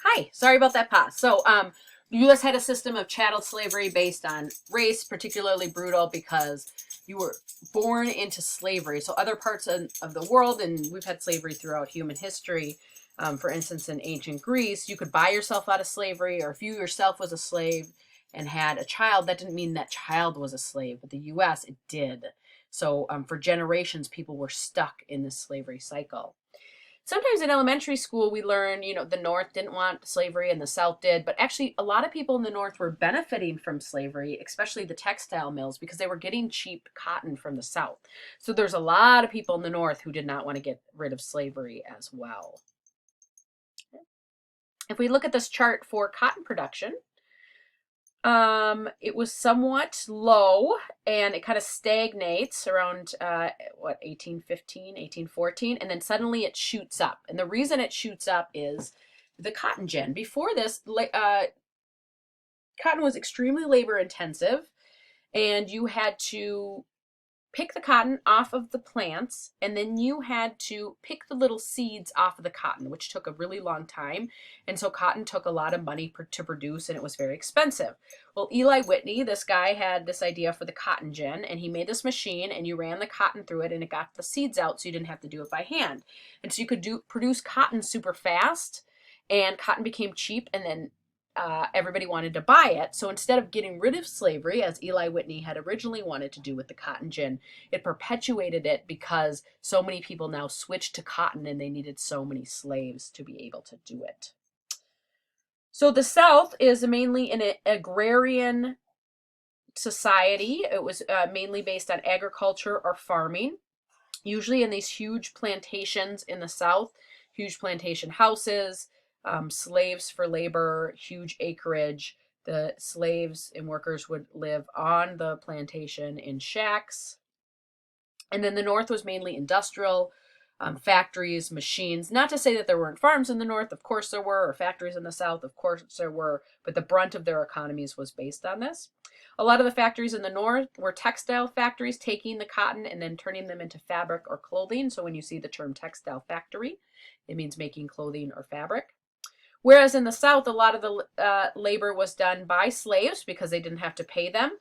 Hi, sorry about that pause. The U.S. had a system of chattel slavery based on race, particularly brutal because you were born into slavery. So other parts of the world, and we've had slavery throughout human history. For instance, in ancient Greece, you could buy yourself out of slavery, or if you yourself was a slave and had a child, that didn't mean that child was a slave. But the U.S., it did. So for generations, people were stuck in this slavery cycle. Sometimes in elementary school we learn, the North didn't want slavery and the South did, but actually a lot of people in the North were benefiting from slavery, especially the textile mills, because they were getting cheap cotton from the South. So there's a lot of people in the North who did not want to get rid of slavery as well. If we look at this chart for cotton production, it was somewhat low, and it kind of stagnates around 1815, 1814, and then suddenly it shoots up. And the reason it shoots up is the cotton gin. Before this, cotton was extremely labor intensive, and you had to pick the cotton off of the plants, and then you had to pick the little seeds off of the cotton, which took a really long time. And so cotton took a lot of money to produce, and it was very expensive. Well, Eli Whitney, this guy, had this idea for the cotton gin, and he made this machine, and you ran the cotton through it, and it got the seeds out, so you didn't have to do it by hand. And so you could produce cotton super fast, and cotton became cheap, and then everybody wanted to buy it. So instead of getting rid of slavery, as Eli Whitney had originally wanted to do with the cotton gin, it perpetuated it because so many people now switched to cotton and they needed so many slaves to be able to do it. So the South is mainly an agrarian society. It was mainly based on agriculture or farming, usually in these huge plantations in the South, huge plantation houses, slaves for labor, huge acreage. The slaves and workers would live on the plantation in shacks. And then the North was mainly industrial, factories, machines. Not to say that there weren't farms in the North, of course there were, or factories in the South, of course there were, but the brunt of their economies was based on this. A lot of the factories in the North were textile factories, taking the cotton and then turning them into fabric or clothing. So when you see the term textile factory, it means making clothing or fabric. Whereas in the South, a lot of the labor was done by slaves because they didn't have to pay them.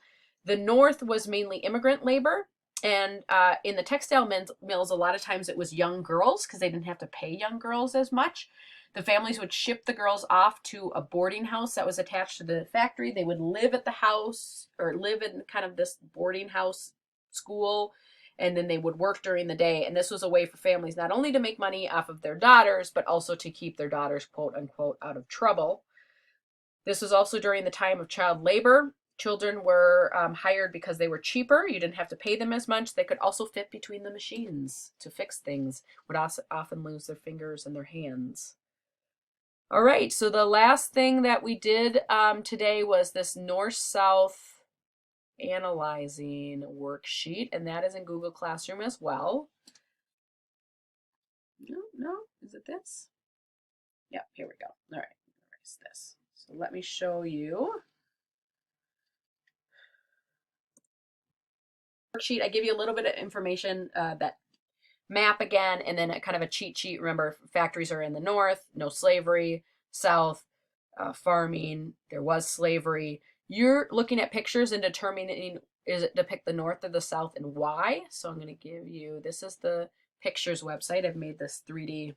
The North was mainly immigrant labor. And in the textile mills, a lot of times it was young girls because they didn't have to pay young girls as much. The families would ship the girls off to a boarding house that was attached to the factory. They would live at the house or live in kind of this boarding house school, and then they would work during the day. And this was a way for families not only to make money off of their daughters, but also to keep their daughters, quote unquote, out of trouble. This was also during the time of child labor. Children were hired because they were cheaper. You didn't have to pay them as much. They could also fit between the machines to fix things, would also often lose their fingers and their hands. All right, so the last thing that we did today was this North-South analyzing worksheet, and that is in Google Classroom as well. No, is it this? Yeah, here we go. All right, erase this. So let me show you. Worksheet, I give you a little bit of information, that map again, and then kind of a cheat sheet. Remember, factories are in the North, no slavery. South, farming, there was slavery. You're looking at pictures and determining, is it depict the North or the South and why? So I'm going to give you, this is the pictures website. I've made this 3D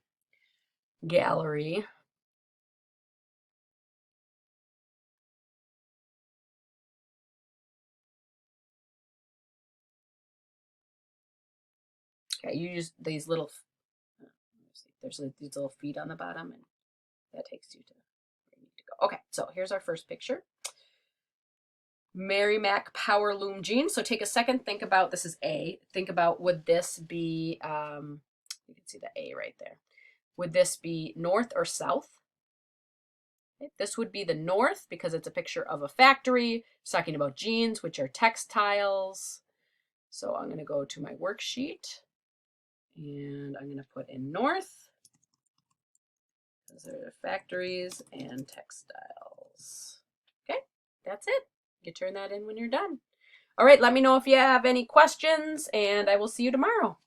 gallery. Okay, you use these little, there's these little feet on the bottom, and that takes you to where you need to go. Okay, so here's our first picture. Merrimack Power Loom Jeans. So take a second, think about, this is A. Think about, would this be, you can see the A right there. Would this be North or South? Okay, this would be the North because it's a picture of a factory. It's talking about jeans, which are textiles. So I'm going to go to my worksheet and I'm going to put in North. Those are factories and textiles. Okay, that's it. You turn that in when you're done. All right, let me know if you have any questions, and I will see you tomorrow.